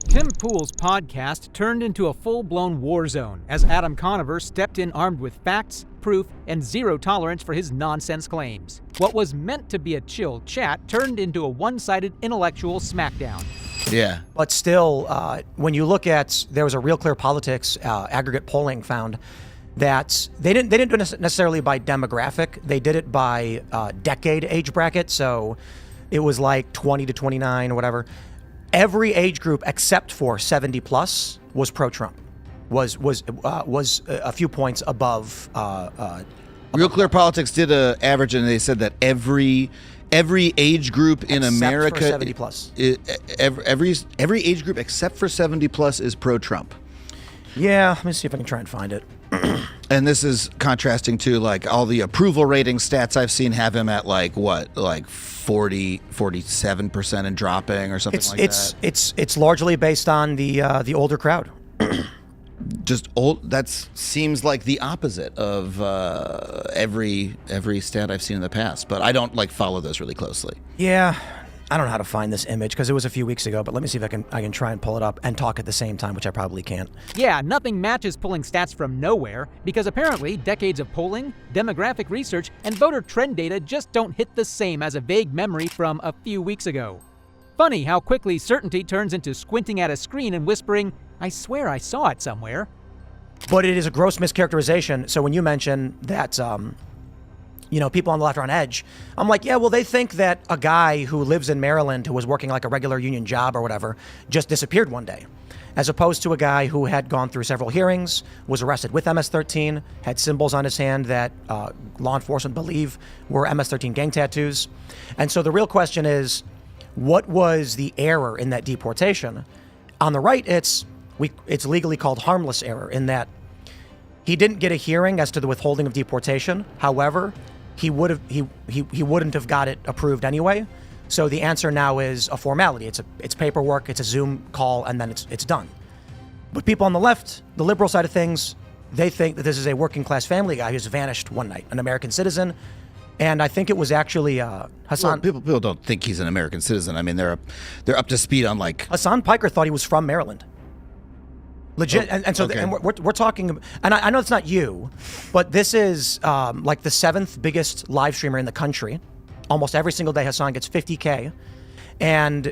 Tim Pool's podcast turned into a full-blown war zone as Adam Conover stepped in armed with facts, proof, and zero tolerance for his nonsense claims. What was meant to be a chill chat turned into a one-sided intellectual smackdown. Yeah. But still, when you look at, there was a Real Clear Politics aggregate polling found that they didn't do it necessarily by demographic. They did it by decade age bracket. So it was like 20 to 29 or whatever. Every age group except for 70 plus was pro-Trump. Was a few points above. Real Clear Politics did a average, and they said that every age group in except America, for 70 plus. Every age group except for 70 plus is pro-Trump. Yeah, let me see if I can try and find it. And this is contrasting to like all the approval rating stats I've seen have him at like 47% and dropping or something that. It's largely based on the older crowd. Just old. That seems like the opposite of every stat I've seen in the past. But I don't follow those really closely. Yeah, I don't know how to find this image because it was a few weeks ago. But let me see if I can try and pull it up and talk at the same time, which I probably can't. Yeah, nothing matches pulling stats from nowhere because apparently decades of polling, demographic research, and voter trend data just don't hit the same as a vague memory from a few weeks ago. Funny how quickly certainty turns into squinting at a screen and whispering, "I swear I saw it somewhere." But it is a gross mischaracterization. So when you mention that, people on the left are on edge, I'm like, yeah, well, they think that a guy who lives in Maryland who was working like a regular union job or whatever just disappeared one day, as opposed to a guy who had gone through several hearings, was arrested with MS-13, had symbols on his hand that law enforcement believe were MS-13 gang tattoos. And so the real question is, what was the error in that deportation? On the right, it's legally called harmless error in that he didn't get a hearing as to the withholding of deportation. However, he wouldn't have got it approved anyway. So the answer now is a formality. It's paperwork. It's a Zoom call, and then it's done. But people on the left, the liberal side of things, they think that this is a working class family guy who's vanished one night, an American citizen. And I think it was actually Hassan. Well, people don't think he's an American citizen. I mean, they're up to speed on Hassan Piker thought he was from Maryland. Legit, okay. And we're talking, and I know it's not you, but this is like the 7th biggest live streamer in the country. Almost every single day, Hassan gets 50K, and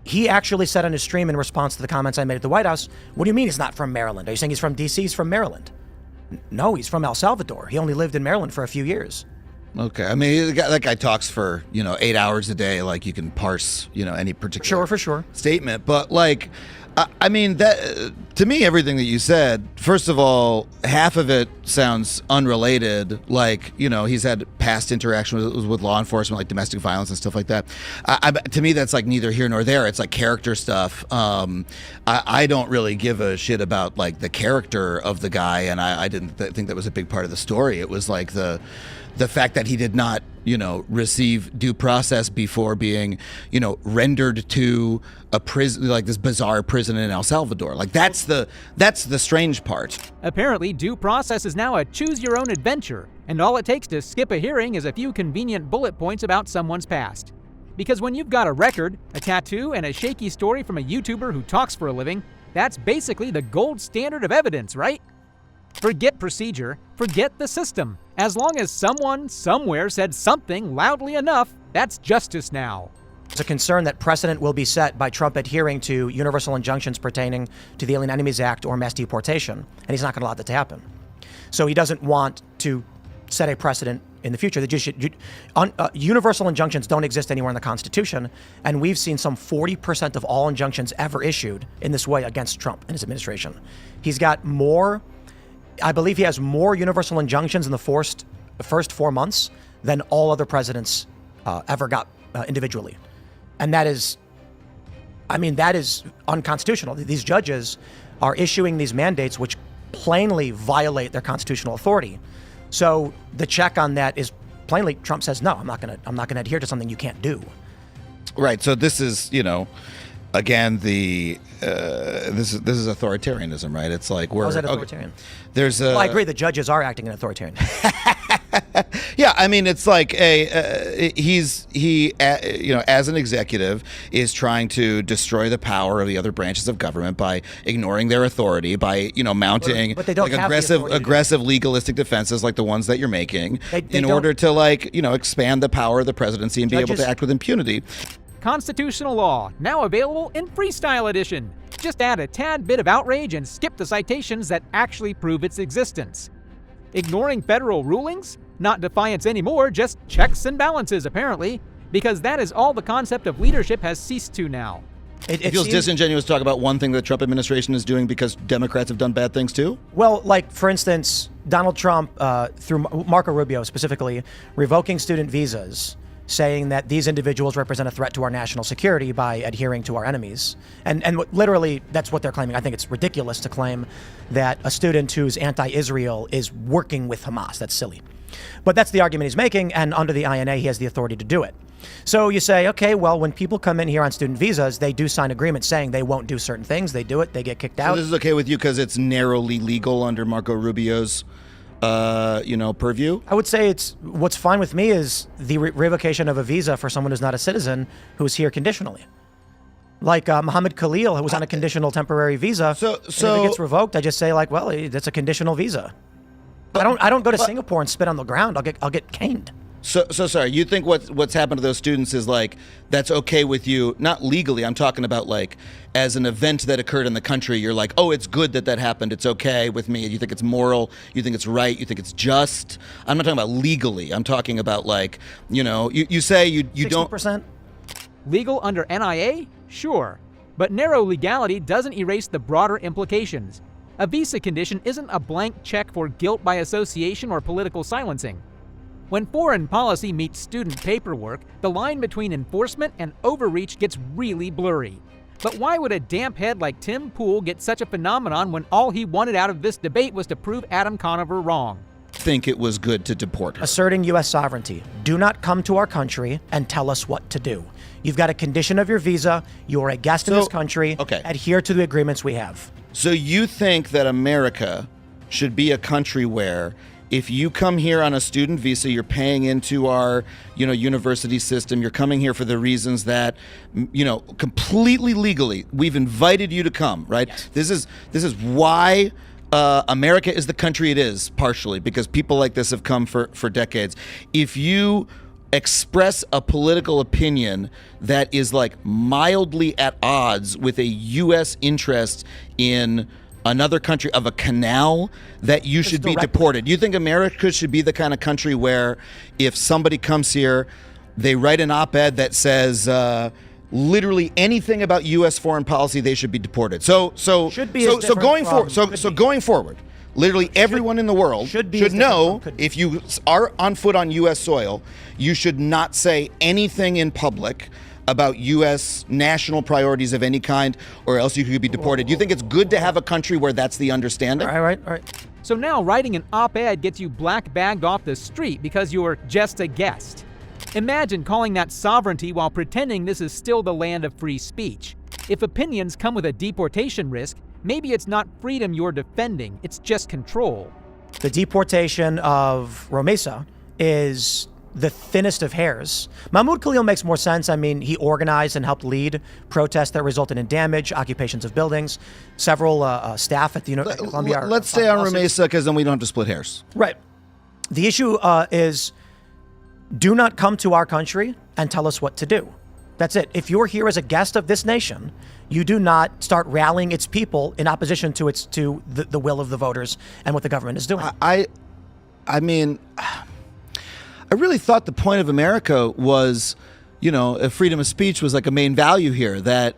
he actually said on his stream in response to the comments I made at the White House, "What do you mean he's not from Maryland? Are you saying he's from D.C.? He's from Maryland." No, he's from El Salvador. He only lived in Maryland for a few years. Okay, I mean that guy talks for 8 hours a day. Like you can parse any particular for sure statement, but I mean, that to me, everything that you said, first of all, half of it sounds unrelated. He's had past interactions with law enforcement, like domestic violence and stuff like that. To me, that's neither here nor there. It's character stuff. I don't really give a shit about the character of the guy, and I didn't think that was a big part of the story. It was the fact that he did not, receive due process before being, rendered to a prison, this bizarre prison in El Salvador. That's the strange part. Apparently, due process is now a choose-your-own-adventure, and all it takes to skip a hearing is a few convenient bullet points about someone's past. Because when you've got a record, a tattoo, and a shaky story from a YouTuber who talks for a living, that's basically the gold standard of evidence, right? Forget procedure, forget the system. As long as someone, somewhere said something loudly enough, that's justice now. There's a concern that precedent will be set by Trump adhering to universal injunctions pertaining to the Alien Enemies Act or mass deportation, and he's not going to allow that to happen. So he doesn't want to set a precedent in the future. Universal injunctions don't exist anywhere in the Constitution, and we've seen some 40% of all injunctions ever issued in this way against Trump and his administration. He's got more... I believe he has more universal injunctions in the first 4 months than all other presidents ever got individually. And that is unconstitutional. These judges are issuing these mandates which plainly violate their constitutional authority. So the check on that is plainly Trump says, no, I'm not going to adhere to something you can't do. Right. So this is, again, this is authoritarianism, right? It's How is that authoritarian? There's Well, I agree. The judges are acting in authoritarian. Yeah, I mean, it's like he as an executive is trying to destroy the power of the other branches of government by ignoring their authority, by mounting But they don't like have the authority to aggressive legalistic defenses like the ones that you're making They in don't- order to expand the power of the presidency and be able Judges- to act with impunity. Constitutional law, now available in Freestyle Edition. Just add a tad bit of outrage and skip the citations that actually prove its existence. Ignoring federal rulings? Not defiance anymore, just checks and balances, apparently, because that is all the concept of leadership has ceased to now. It feels disingenuous to talk about one thing the Trump administration is doing because Democrats have done bad things too? Well, like, for instance, Donald Trump, through Marco Rubio specifically, revoking student visas, saying that these individuals represent a threat to our national security by adhering to our enemies. And literally, that's what they're claiming. I think it's ridiculous to claim that a student who's anti-Israel is working with Hamas. That's silly. But that's the argument he's making, and under the INA, he has the authority to do it. So you say, okay, well, when people come in here on student visas, they do sign agreements saying they won't do certain things. They do it, they get kicked out. So this is okay with you because it's narrowly legal under Marco Rubio's purview? I would say what's fine with me is the revocation of a visa for someone who's not a citizen who's here conditionally. Like Mohammed Khalil, who was on a conditional temporary visa. So and if it gets revoked, I just say well, that's a conditional visa. I don't go to Singapore and spit on the ground. I'll get caned. So sorry. You think what's happened to those students is that's okay with you? Not legally. I'm talking about as an event that occurred in the country. You're like, oh, it's good that happened. It's okay with me. You think it's moral. You think it's right. You think it's just. I'm not talking about legally. I'm talking about you say you 60%? don't. Legal under NIA? Sure. But narrow legality doesn't erase the broader implications. A visa condition isn't a blank check for guilt by association or political silencing. When foreign policy meets student paperwork, the line between enforcement and overreach gets really blurry. But why would a damp head like Tim Pool get such a phenomenon when all he wanted out of this debate was to prove Adam Conover wrong? Think it was good to deport her. Asserting U.S. sovereignty. Do not come to our country and tell us what to do. You've got a condition of your visa. You're a guest in this country. Okay. Adhere to the agreements we have. So you think that America should be a country where if you come here on a student visa, you're paying into our, university system. You're coming here for the reasons that, completely legally, we've invited you to come, right? Yes. This is why America is the country it is, partially because people like this have come for decades. If you express a political opinion that is mildly at odds with a U.S. interest in another country of a canal, that you should be deported. You think America should be the kind of country where if somebody comes here, they write an op-ed that says literally anything about U.S. foreign policy, they should be deported. So going forward, literally everyone in the world should know if you are on foot on U.S. soil, you should not say anything in public about U.S. national priorities of any kind, or else you could be deported. You think it's good to have a country where that's the understanding? All right. So now writing an op-ed gets you black-bagged off the street because you're just a guest. Imagine calling that sovereignty while pretending this is still the land of free speech. If opinions come with a deportation risk, maybe it's not freedom you're defending, it's just control. The deportation of Romesa is the thinnest of hairs. Mahmoud Khalil makes more sense. I mean, he organized and helped lead protests that resulted in damage, occupations of buildings. Several staff at the University of Columbia. Let's stay on Romesa because then we don't have to split hairs. Right. The issue is do not come to our country and tell us what to do. That's it. If you're here as a guest of this nation, you do not start rallying its people in opposition to the will of the voters and what the government is doing. I mean, I really thought the point of America was, freedom of speech was a main value here. That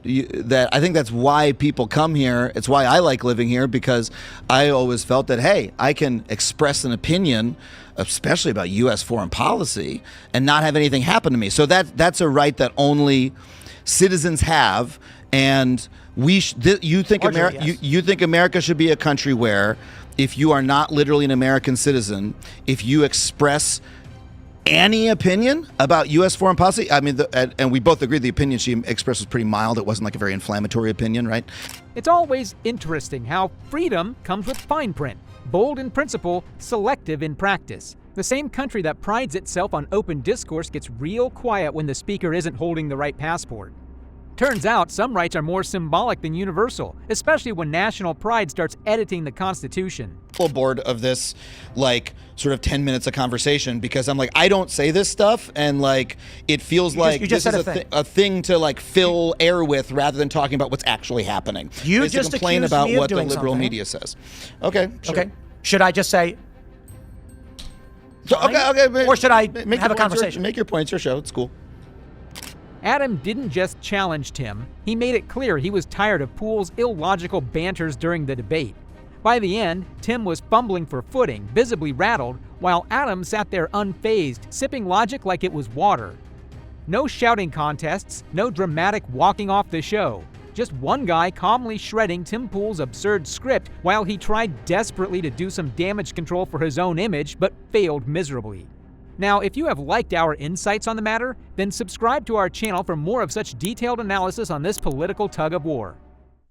I think that's why people come here. It's why I like living here, because I always felt that, hey, I can express an opinion, especially about U.S. foreign policy, and not have anything happen to me. So that's a right that only citizens have. And you think America should be a country where, if you are not literally an American citizen, if you express any opinion about U.S. foreign policy, I mean, and we both agree the opinion she expressed was pretty mild. It wasn't a very inflammatory opinion, right? It's always interesting how freedom comes with fine print, bold in principle, selective in practice. The same country that prides itself on open discourse gets real quiet when the speaker isn't holding the right passport. Turns out some rights are more symbolic than universal, especially when national pride starts editing the Constitution. Bored of this, like, sort of 10 minutes of conversation, because I'm like, I don't say this stuff, and like it feels like this is a thing to like fill air with rather than talking about what's actually happening. You it's just to complain accused about me of what the doing liberal something. media says. Okay, sure. Okay. Should I just say? Okay. Or should I make have a your conversation? Make your points. Your show. It's cool. Adam didn't just challenge Tim, he made it clear he was tired of Poole's illogical banters during the debate. By the end, Tim was fumbling for footing, visibly rattled, while Adam sat there unfazed, sipping logic like it was water. No shouting contests, no dramatic walking off the show. Just one guy calmly shredding Tim Poole's absurd script while he tried desperately to do some damage control for his own image, but failed miserably. Now, if you have liked our insights on the matter, then subscribe to our channel for more of such detailed analysis on this political tug of war.